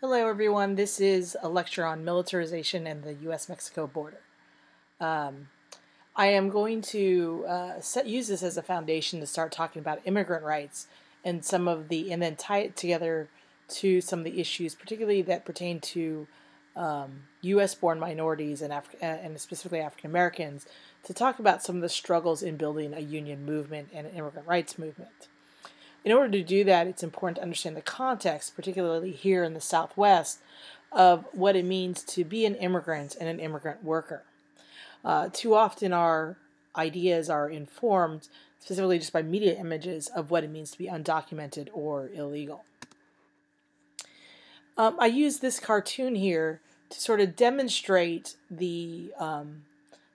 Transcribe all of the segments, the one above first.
Hello everyone, this is a lecture on militarization and the U.S.-Mexico border. I am going to use this as a foundation to start talking about immigrant rights and then tie it together to some of the issues, particularly that pertain to U.S.-born minorities and specifically African Americans, to talk about some of the struggles in building a union movement and an immigrant rights movement. In order to do that, it's important to understand the context, particularly here in the Southwest, of what it means to be an immigrant and an immigrant worker. Too often our ideas are informed specifically just by media images of what it means to be undocumented or illegal. I use this cartoon here to sort of demonstrate the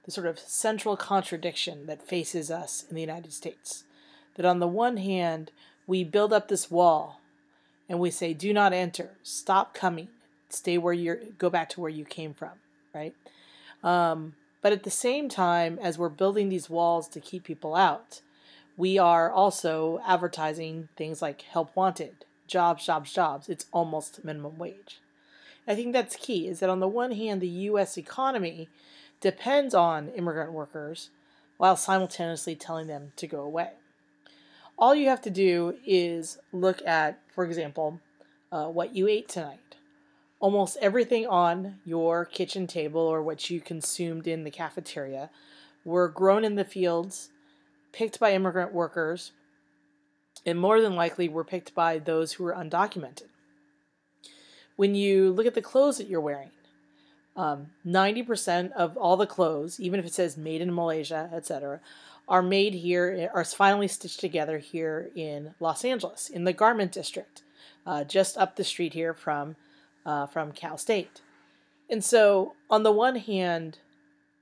sort of central contradiction that faces us in the United States. That on the one hand, we build up this wall and we say, do not enter, stop coming, go back to where you came from, right? But at the same time, as we're building these walls to keep people out, we are also advertising things like help wanted, jobs, jobs, jobs. It's almost minimum wage. I think that's key, is that on the one hand, the U.S. economy depends on immigrant workers while simultaneously telling them to go away. All you have to do is look at, for example, what you ate tonight. Almost everything on your kitchen table or what you consumed in the cafeteria were grown in the fields, picked by immigrant workers, and more than likely were picked by those who were undocumented. When you look at the clothes that you're wearing, 90% of all the clothes, even if it says made in Malaysia, etc., are made here, are finally stitched together here in Los Angeles, in the garment district, just up the street here from Cal State. And so, on the one hand,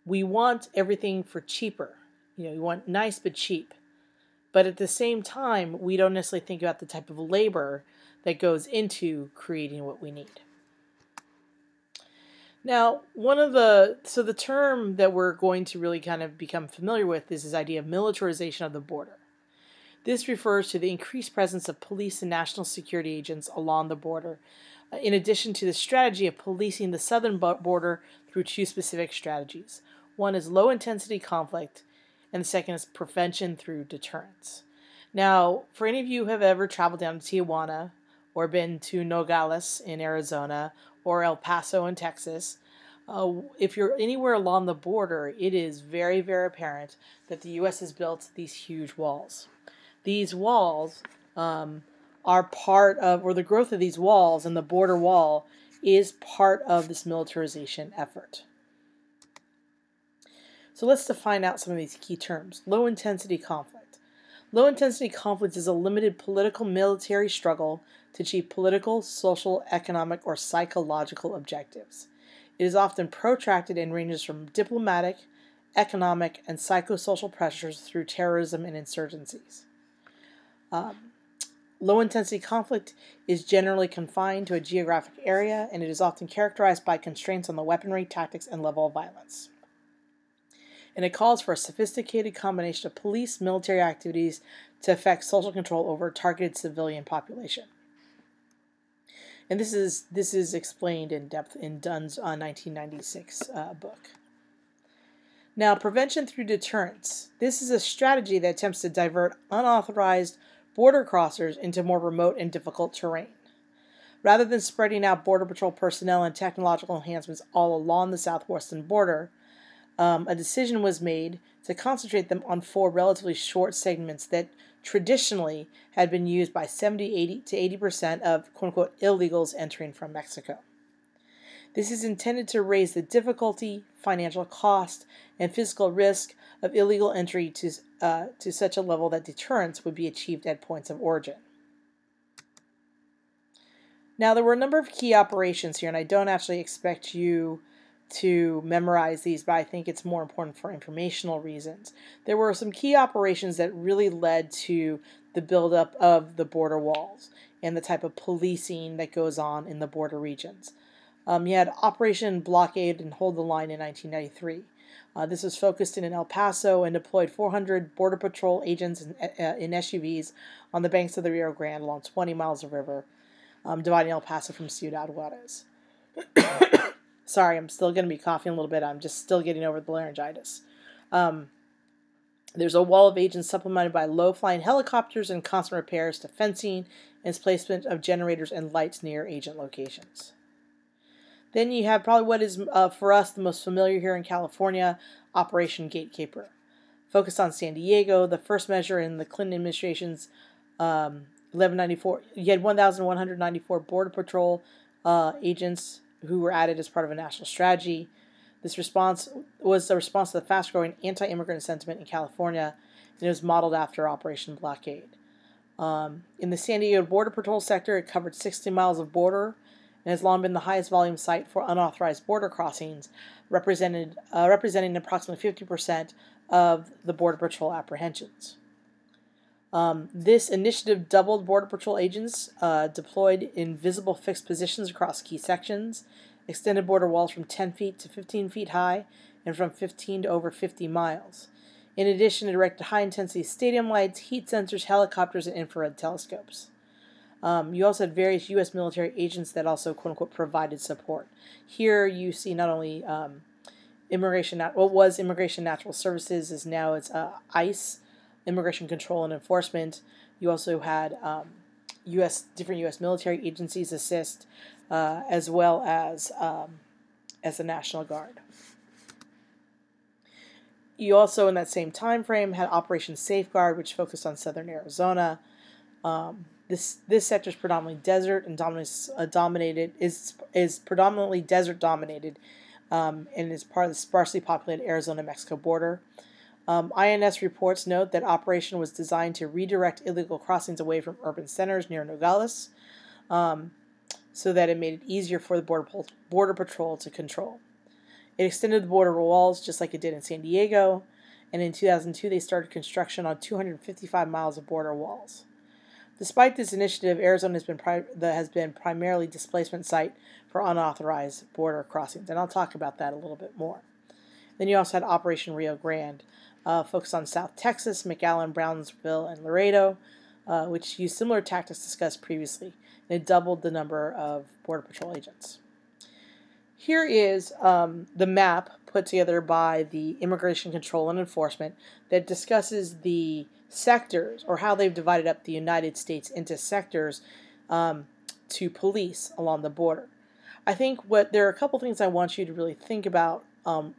we want everything for cheaper. We want nice but cheap. But at the same time, we don't necessarily think about the type of labor that goes into creating what we need. Now, the term that we're going to really kind of become familiar with is this idea of militarization of the border. This refers to the increased presence of police and national security agents along the border, in addition to the strategy of policing the southern border through two specific strategies. One is low-intensity conflict, and the second is prevention through deterrence. Now, for any of you who have ever traveled down to Tijuana, or been to Nogales in Arizona, or El Paso in Texas, if you're anywhere along the border, it is very, very apparent that the U.S. has built these huge walls. These walls are part of, or the growth of these walls and the border wall is part of this militarization effort. So let's define out some of these key terms. Low-intensity conflict. Low-intensity conflict is a limited political military struggle to achieve political, social, economic, or psychological objectives. It is often protracted and ranges from diplomatic, economic, and psychosocial pressures through terrorism and insurgencies. Low-intensity conflict is generally confined to a geographic area, and it is often characterized by constraints on the weaponry, tactics, and level of violence. And it calls for a sophisticated combination of police, military activities to effect social control over a targeted civilian population. And this is explained in depth in Dunn's 1996 book. Now, prevention through deterrence. This is a strategy that attempts to divert unauthorized border crossers into more remote and difficult terrain. Rather than spreading out Border Patrol personnel and technological enhancements all along the southwestern border, a decision was made to concentrate them on four relatively short segments that traditionally had been used by 80 to 80% of quote-unquote illegals entering from Mexico. This is intended to raise the difficulty, financial cost, and physical risk of illegal entry to such a level that deterrence would be achieved at points of origin. Now, there were a number of key operations here, and I don't actually expect you to memorize these, but I think it's more important for informational reasons. There were some key operations that really led to the buildup of the border walls and the type of policing that goes on in the border regions. You had Operation Blockade and Hold the Line in 1993. This was focused in El Paso and deployed 400 Border Patrol agents in SUVs on the banks of the Rio Grande along 20 miles of river. dividing El Paso from Ciudad Juarez. Sorry, I'm still going to be coughing a little bit. I'm just still getting over the laryngitis. There's a wall of agents supplemented by low-flying helicopters and constant repairs to fencing and placement of generators and lights near agent locations. Then you have probably what is, for us, the most familiar here in California, Operation Gatekeeper. Focused on San Diego, the first measure in the Clinton administration's 1194, you had 1,194 Border Patrol agents who were added as part of a national strategy. This response was a response to the fast-growing anti-immigrant sentiment in California, and it was modeled after Operation Blockade. In the San Diego Border Patrol sector, it covered 60 miles of border and has long been the highest volume site for unauthorized border crossings, representing approximately 50% of the Border Patrol apprehensions. This initiative doubled Border Patrol agents deployed in visible fixed positions across key sections, extended border walls from 10 feet to 15 feet high, and from 15 to over 50 miles. In addition, it erected high-intensity stadium lights, heat sensors, helicopters, and infrared telescopes. You also had various U.S. military agents that also, quote-unquote, provided support. Here you see not only Immigration Natural Services, is now it's ICE, Immigration Control and Enforcement. You also had different U.S. military agencies assist, as well as the National Guard. You also, in that same time frame, had Operation Safeguard, which focused on southern Arizona. This sector is predominantly desert and is predominantly desert dominated, and is part of the sparsely populated Arizona-Mexico border. INS reports note that operation was designed to redirect illegal crossings away from urban centers near Nogales, so that it made it easier for the Border Patrol to control. It extended the border walls just like it did in San Diego, and in 2002 they started construction on 255 miles of border walls. Despite this initiative, Arizona has been primarily displacement site for unauthorized border crossings, and I'll talk about that a little bit more. Then you also had Operation Rio Grande, focused on South Texas, McAllen, Brownsville, and Laredo, which used similar tactics discussed previously, and it doubled the number of Border Patrol agents. Here is the map put together by the Immigration Control and Enforcement that discusses the sectors, or how they've divided up the United States into sectors to police along the border. I think there are a couple things I want you to really think about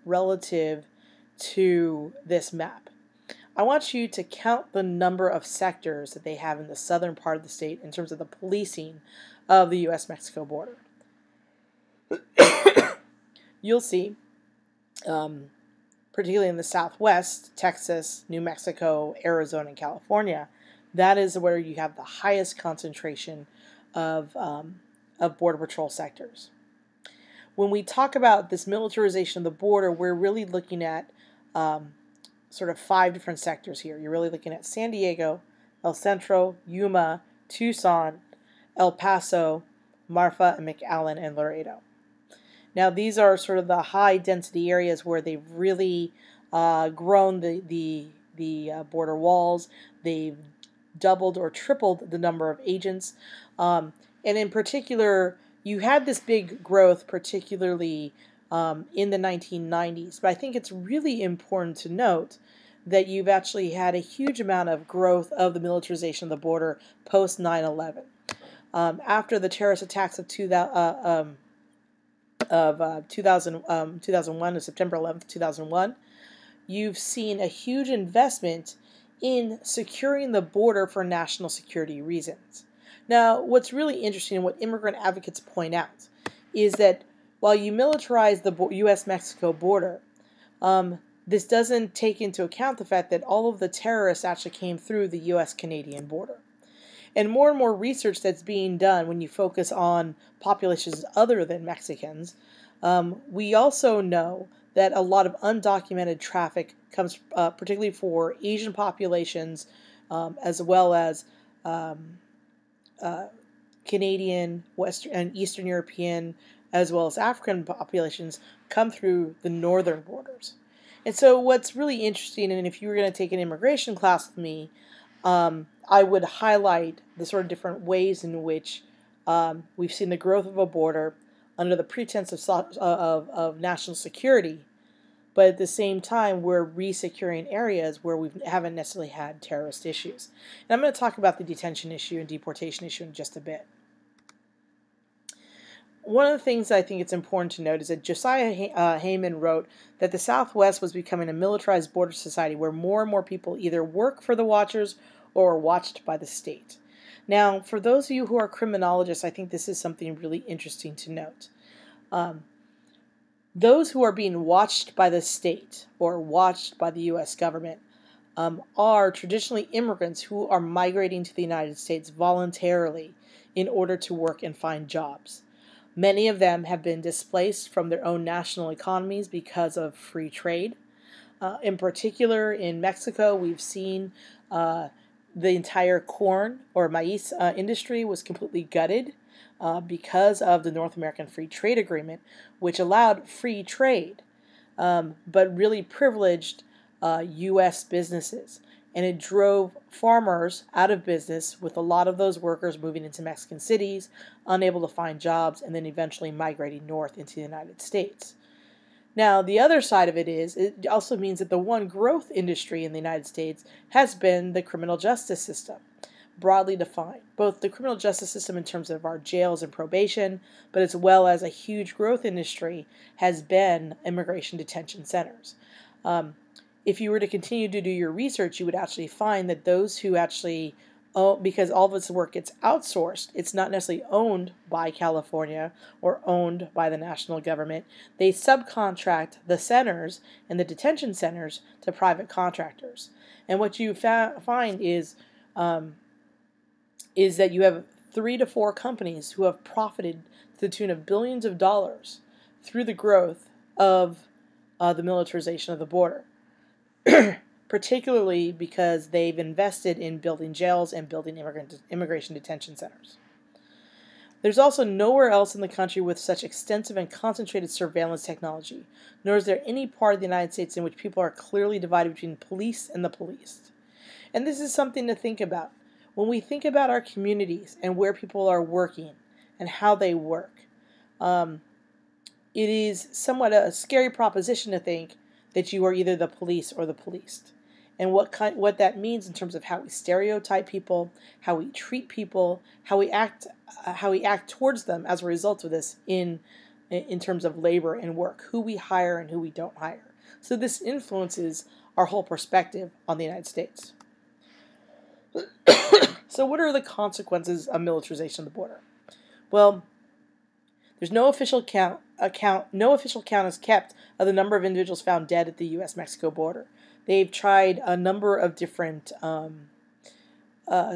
relative to this map. I want you to count the number of sectors that they have in the southern part of the state in terms of the policing of the U.S.-Mexico border. You'll see, particularly in the Southwest, Texas, New Mexico, Arizona, and California, that is where you have the highest concentration of Border Patrol sectors. When we talk about this militarization of the border, we're really looking at sort of 5 different sectors here. You're really looking at San Diego, El Centro, Yuma, Tucson, El Paso, Marfa, and McAllen, and Laredo. Now, these are sort of the high-density areas where they've really grown the border walls. They've doubled or tripled the number of agents. And in particular, you had this big growth, particularly in the 1990s. But I think it's really important to note that you've actually had a huge amount of growth of the militarization of the border post 9/11. After the terrorist attacks of 2001, of September 11th, 2001, you've seen a huge investment in securing the border for national security reasons. Now, what's really interesting and what immigrant advocates point out is that while you militarize the U.S.-Mexico border, this doesn't take into account the fact that all of the terrorists actually came through the U.S.-Canadian border. And more research that's being done when you focus on populations other than Mexicans, we also know that a lot of undocumented traffic comes particularly for Asian populations, as well as Canadian, Western, and Eastern European, as well as African populations come through the northern borders. And so what's really interesting, and if you were going to take an immigration class with me, I would highlight the sort of different ways in which We've seen the growth of a border under the pretense of national security, but at the same time, we're resecuring areas where we haven't necessarily had terrorist issues. And I'm going to talk about the detention issue and deportation issue in just a bit. One of the things I think it's important to note is that Josiah Heyman wrote that the Southwest was becoming a militarized border society where more and more people either work for the watchers or are watched by the state. Now, for those of you who are criminologists, I think this is something really interesting to note. Those who are being watched by the state or watched by the U.S. government are traditionally immigrants who are migrating to the United States voluntarily in order to work and find jobs. Many of them have been displaced from their own national economies because of free trade. In particular, in Mexico, we've seen the entire corn or maize industry was completely gutted because of the North American Free Trade Agreement, which allowed free trade, but really privileged U.S. businesses. And it drove farmers out of business, with a lot of those workers moving into Mexican cities, unable to find jobs, and then eventually migrating north into the United States. Now, the other side of it is, it also means that the one growth industry in the United States has been the criminal justice system, broadly defined. Both the criminal justice system in terms of our jails and probation, but as well as a huge growth industry has been immigration detention centers. If you were to continue to do your research, you would actually find that those who actually, because all of this work gets outsourced, it's not necessarily owned by California or owned by the national government. They subcontract the centers and the detention centers to private contractors. And what you find is that you have 3 to 4 companies who have profited to the tune of billions of dollars through the growth of the militarization of the border. Particularly because they've invested in building jails and building immigration detention centers. There's also nowhere else in the country with such extensive and concentrated surveillance technology, nor is there any part of the United States in which people are clearly divided between police and the policed. And this is something to think about. When we think about our communities and where people are working and how they work, it is somewhat a scary proposition to think that you are either the police or the policed. And what that means in terms of how we stereotype people, how we treat people, how we act towards them as a result of this in terms of labor and work, who we hire and who we don't hire. So this influences our whole perspective on the United States. So what are the consequences of militarization of the border? Well, there's no official count is kept of the number of individuals found dead at the U.S.-Mexico border. They've tried a number of different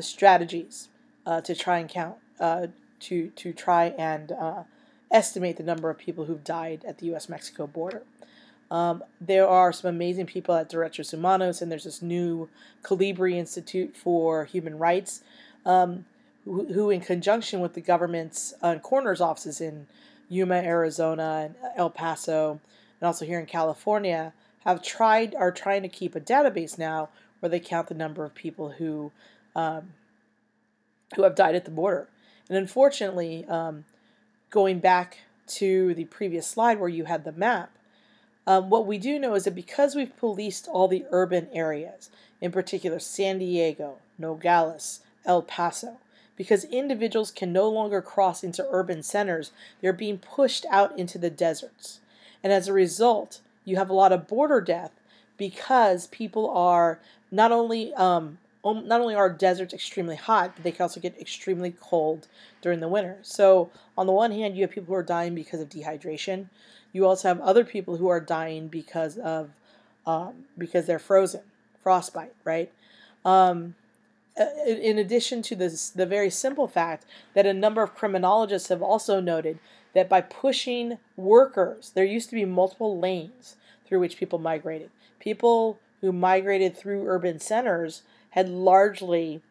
strategies to try and count, to try and estimate the number of people who've died at the U.S.-Mexico border. There are some amazing people at Derechos Humanos, and there's this new Colibri Institute for Human Rights, who in conjunction with the government's coroner's offices in Yuma, Arizona, and El Paso, and also here in California, are trying to keep a database now where they count the number of people who have died at the border. And unfortunately, going back to the previous slide where you had the map, what we do know is that because we've policed all the urban areas, in particular San Diego, Nogales, El Paso, because individuals can no longer cross into urban centers, they're being pushed out into the deserts. And as a result, you have a lot of border death because people are not only are deserts extremely hot, but they can also get extremely cold during the winter. So on the one hand, you have people who are dying because of dehydration. You also have other people who are dying because they're frozen, frostbite, right? In addition to this, the very simple fact that a number of criminologists have also noted that by pushing workers, there used to be multiple lanes through which people migrated. People who migrated through urban centers had largely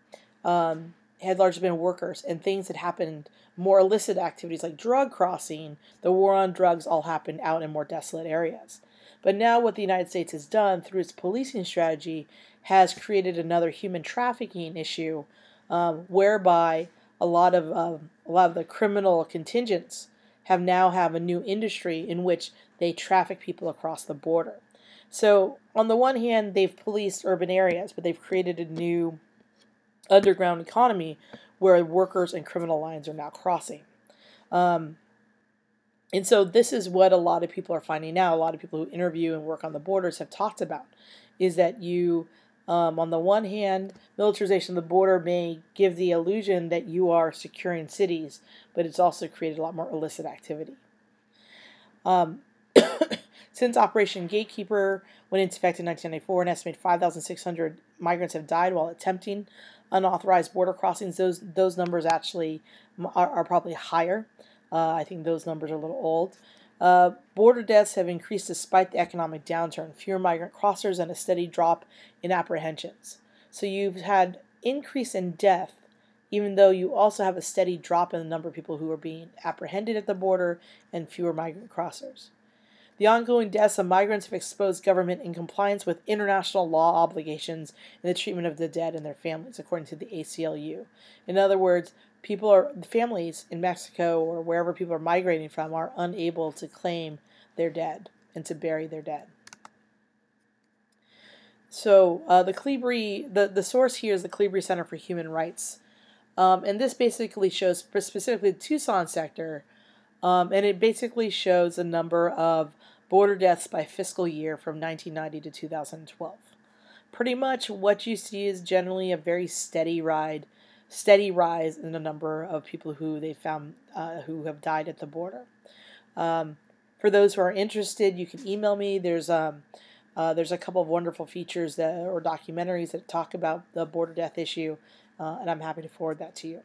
been workers, and things that happened, more illicit activities like drug crossing, the war on drugs, all happened out in more desolate areas. But now what the United States has done through its policing strategy has created another human trafficking issue, whereby a lot of the criminal contingents have a new industry in which they traffic people across the border. So on the one hand, they've policed urban areas, but they've created a new underground economy where workers and criminal lines are now crossing. Um, and so this is what a lot of people are finding now. A lot of people who interview and work on the borders have talked about, is that on the one hand, militarization of the border may give the illusion that you are securing cities, but it's also created a lot more illicit activity. Um, Since Operation Gatekeeper went into effect in 1994, an estimated 5,600 migrants have died while attempting unauthorized border crossings. Those numbers actually are probably higher. I think those numbers are a little old. Border deaths have increased despite the economic downturn, fewer migrant crossers, and a steady drop in apprehensions. So you've had increase in death, even though you also have a steady drop in the number of people who are being apprehended at the border and fewer migrant crossers. The ongoing deaths of migrants have exposed government incompliance with international law obligations in the treatment of the dead and their families, according to the ACLU. In other words, families in Mexico or wherever people are migrating from are unable to claim their dead and to bury their dead. So the source here is the Calibri Center for Human Rights. And this basically shows specifically the Tucson sector, and it basically shows a number of border deaths by fiscal year from 1990 to 2012. Pretty much what you see is generally a very steady rise in the number of people who they found who have died at the border. For those who are interested, you can email me. There's a couple of wonderful features or documentaries that talk about the border death issue, and I'm happy to forward that to you.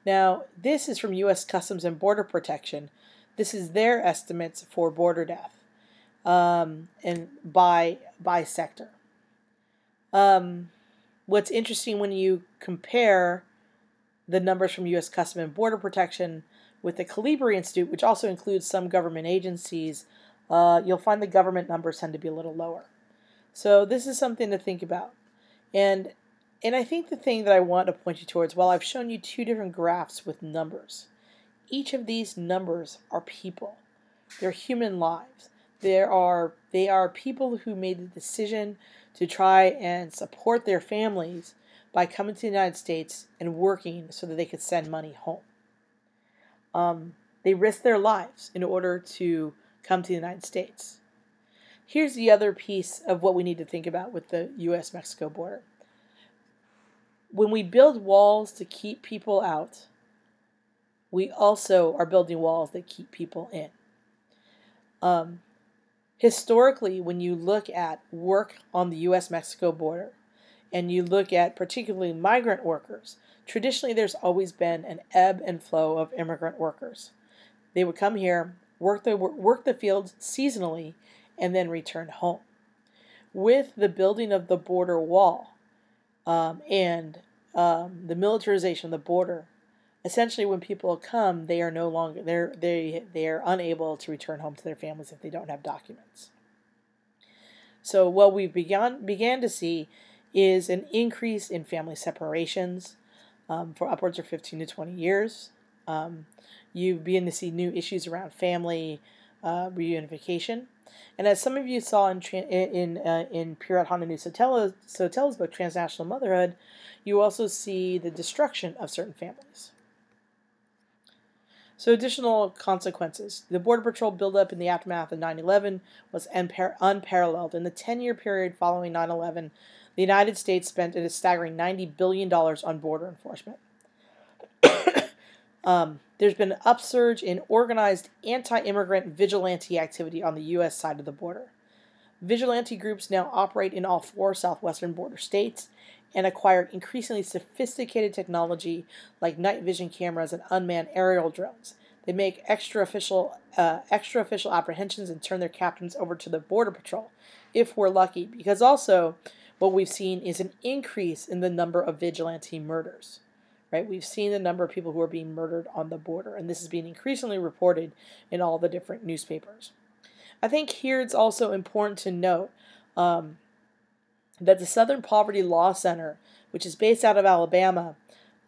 Now, this is from U.S. Customs and Border Protection. This is their estimates for border death, and by sector. What's interesting when you compare the numbers from U.S. Customs and Border Protection with the Calibri Institute, which also includes some government agencies, you'll find the government numbers tend to be a little lower. So this is something to think about. And I think the thing that I want to point you towards, while I've shown you two different graphs with numbers, each of these numbers are people. They're human lives. They are people who made the decision to try and support their families by coming to the United States and working so that they could send money home. They risked their lives in order to come to the United States. Here's the other piece of what we need to think about with the U.S.-Mexico border. When we build walls to keep people out, we also are building walls that keep people in. Historically, when you look at work on the U.S.-Mexico border, and you look at particularly migrant workers, traditionally there's always been an ebb and flow of immigrant workers. They would come here, work the fields seasonally, and then return home. With the building of the border wall and the militarization of the border, essentially when people come, they are no longer they are unable to return home to their families if they don't have documents. So what we began to see is an increase in family separations for upwards of 15 to 20 years. You begin to see new issues around family reunification. And as some of you saw in Pirat Hananu Sotelo's book, Transnational Motherhood, you also see the destruction of certain families. So additional consequences. The Border Patrol buildup in the aftermath of 9/11 was unparalleled. In the 10-year period following 9/11, the United States spent a staggering $90 billion on border enforcement. There's been an upsurge in organized anti-immigrant vigilante activity on the U.S. side of the border. Vigilante groups now operate in all 4 southwestern border states and acquired increasingly sophisticated technology like night vision cameras and unmanned aerial drones. They make extra-official apprehensions and turn their captains over to the Border Patrol, if we're lucky, because also what we've seen is an increase in the number of vigilante murders. Right? We've seen the number of people who are being murdered on the border, and this is being increasingly reported in all the different newspapers. I think here it's also important to note that the Southern Poverty Law Center, which is based out of Alabama,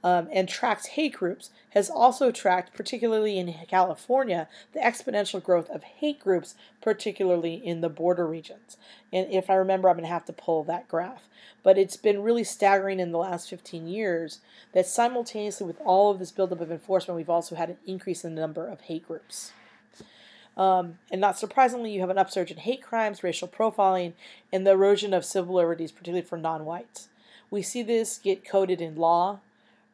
and tracks hate groups, has also tracked, particularly in California, the exponential growth of hate groups, particularly in the border regions. And if I remember, I'm going to have to pull that graph. But it's been really staggering in the last 15 years that simultaneously with all of this buildup of enforcement, we've also had an increase in the number of hate groups. And not surprisingly, you have an upsurge in hate crimes, racial profiling, and the erosion of civil liberties, particularly for non-whites. We see this get coded in law.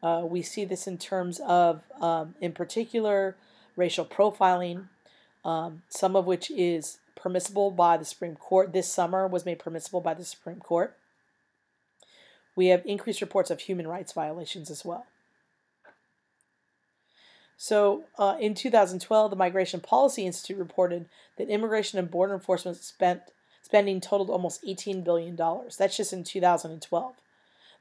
We see this in terms of, in particular, racial profiling, some of which is permissible by the Supreme Court. This summer was made permissible by the Supreme Court. We have increased reports of human rights violations as well. So in 2012, the Migration Policy Institute reported that immigration and border enforcement spending totaled almost $18 billion. That's just in 2012.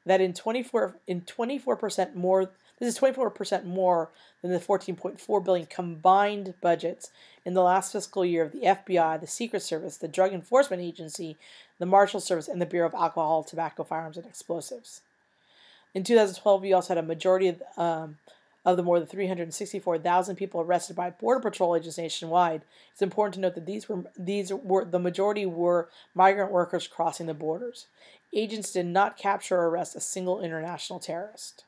That in 24% more, this is 24% more than the $14.4 billion combined budgets in the last fiscal year of the FBI, the Secret Service, the Drug Enforcement Agency, the Marshal Service, and the Bureau of Alcohol, Tobacco, Firearms, and Explosives. In 2012, we also had a majority of the more than 364,000 people arrested by Border Patrol agents nationwide. It's important to note that the majority were migrant workers crossing the borders. Agents did not capture or arrest a single international terrorist.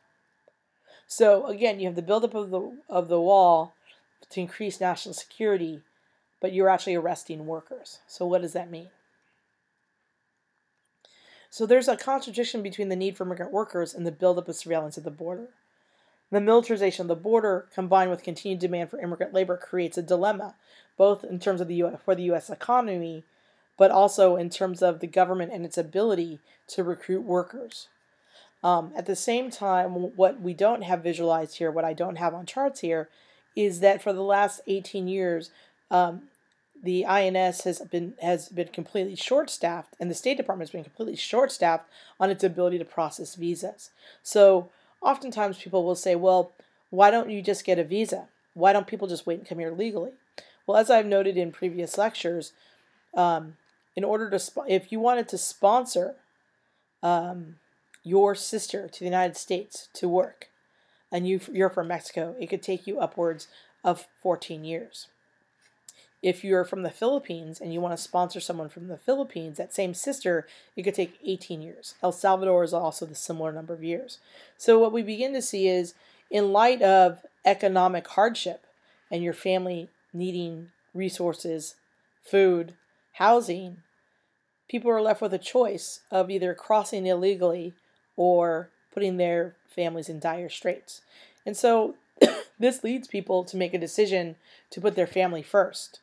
So again, you have the buildup of the wall to increase national security, but you're actually arresting workers. So what does that mean? So there's a contradiction between the need for migrant workers and the buildup of surveillance at the border. The militarization of the border, combined with continued demand for immigrant labor, creates a dilemma, both in terms of for the U.S. economy, but also in terms of the government and its ability to recruit workers. At the same time, what we don't have visualized here, what I don't have on charts here, is that for the last 18 years, the INS has been completely short-staffed, and the State Department has been completely short-staffed on its ability to process visas. So oftentimes people will say, well, why don't you just get a visa? Why don't people just wait and come here legally? Well, as I've noted in previous lectures, in order to, if you wanted to sponsor your sister to the United States to work, and you're from Mexico, it could take you upwards of 14 years. If you're from the Philippines and you want to sponsor someone from the Philippines, that same sister, it could take 18 years. El Salvador is also the similar number of years. So what we begin to see is, in light of economic hardship and your family needing resources, food, housing, people are left with a choice of either crossing illegally or putting their families in dire straits. And so this leads people to make a decision to put their family first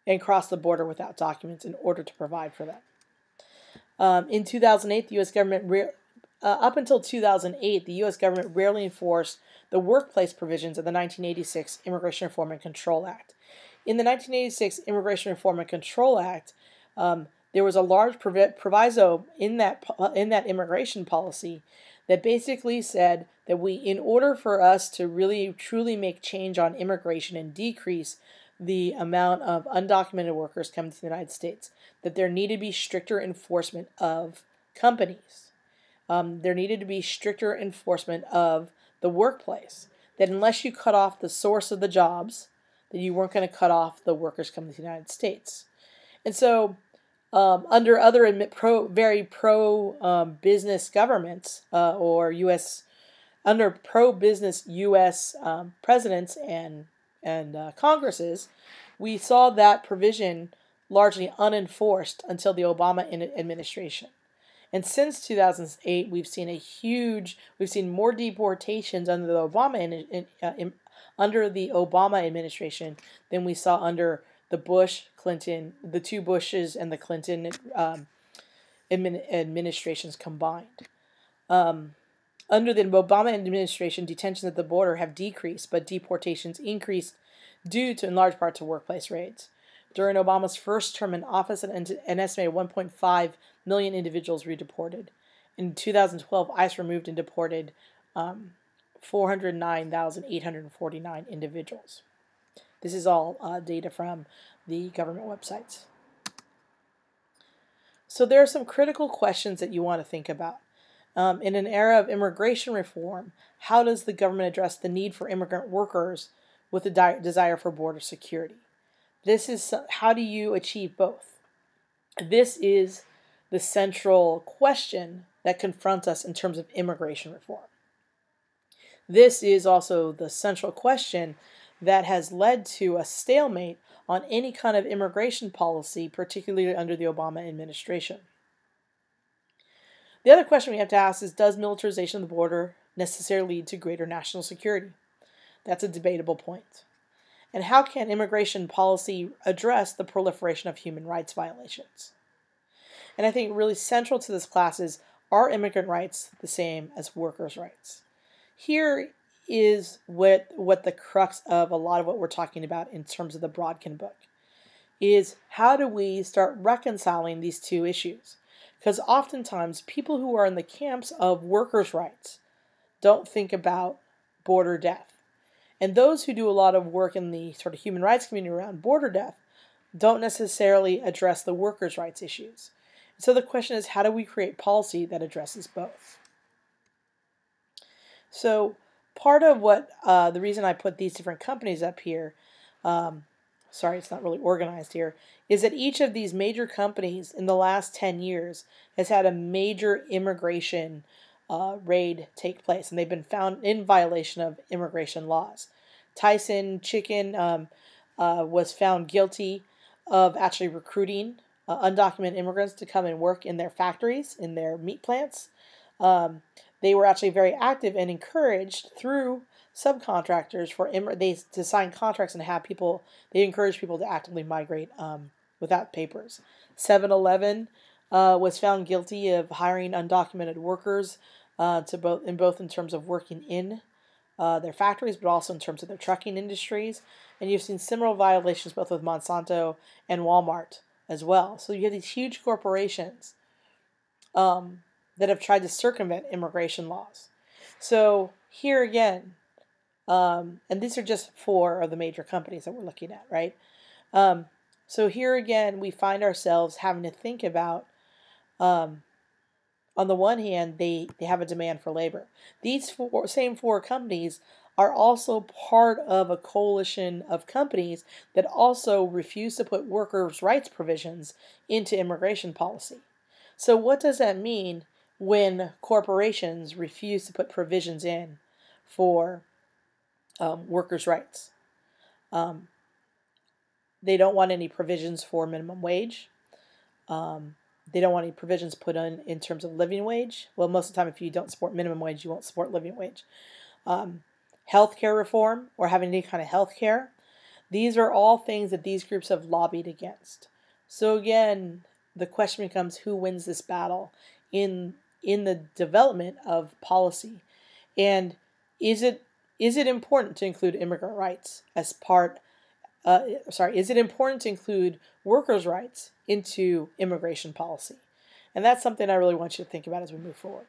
and cross the border without documents in order to provide for them. In 2008, the U.S. government, up until 2008, the U.S. government rarely enforced the workplace provisions of the 1986 Immigration Reform and Control Act. In the 1986 Immigration Reform and Control Act, there was a large proviso in that immigration policy that basically said that in order for us to really truly make change on immigration and decrease the amount of undocumented workers coming to the United States, that there needed to be stricter enforcement of companies. There needed to be stricter enforcement of the workplace. That unless you cut off the source of the jobs, that you weren't going to cut off the workers coming to the United States. And so, under other very pro-business governments or under pro-business U.S. Presidents and Congresses, we saw that provision largely unenforced until the Obama administration. And since 2008, we've seen more deportations under the Obama administration than we saw under the Bush, Clinton, the two Bushes, and the Clinton administrations combined. Under the Obama administration, detentions at the border have decreased, but deportations increased due to, in large part, to workplace raids. During Obama's first term in office, an estimated 1.5 million individuals were deported. In 2012, ICE removed and deported 409,849 individuals. This is all data from the government websites. So there are some critical questions that you want to think about. In an era of immigration reform, how does the government address the need for immigrant workers with a desire for border security? How do you achieve both? This is the central question that confronts us in terms of immigration reform. This is also the central question that has led to a stalemate on any kind of immigration policy, particularly under the Obama administration. The other question we have to ask is, does militarization of the border necessarily lead to greater national security? That's a debatable point. And how can immigration policy address the proliferation of human rights violations? And I think really central to this class is, are immigrant rights the same as workers' rights? Here is what the crux of a lot of what we're talking about in terms of the Brodkin book is, how do we start reconciling these two issues? Because oftentimes people who are in the camps of workers' rights don't think about border death. And those who do a lot of work in the sort of human rights community around border death don't necessarily address the workers' rights issues. So the question is, how do we create policy that addresses both? So part of what the reason I put these different companies up here, sorry, it's not really organized here, is that each of these major companies in the last 10 years has had a major immigration raid take place, and they've been found in violation of immigration laws. Tyson Chicken was found guilty of actually recruiting undocumented immigrants to come and work in their factories, in their meat plants. They were actually very active and encouraged through subcontractors to sign contracts and have people. They encourage people to actively migrate without papers. 7-Eleven was found guilty of hiring undocumented workers both in terms of working in their factories, but also in terms of their trucking industries. And you've seen similar violations both with Monsanto and Walmart as well. So you have these huge corporations that have tried to circumvent immigration laws. So here again, and these are just 4 of the major companies that we're looking at, right? So here again, we find ourselves having to think about, on the one hand, they have a demand for labor. These same 4 companies are also part of a coalition of companies that also refuse to put workers' rights provisions into immigration policy. So what does that mean when corporations refuse to put provisions in for workers' rights? They don't want any provisions for minimum wage. They don't want any provisions put in terms of living wage. Well, most of the time, if you don't support minimum wage, you won't support living wage. Healthcare reform, or having any kind of health care. These are all things that these groups have lobbied against. So again, the question becomes, who wins this battle in the development of policy? And is it important to include immigrant rights as is it important to include workers' rights into immigration policy? And that's something I really want you to think about as we move forward.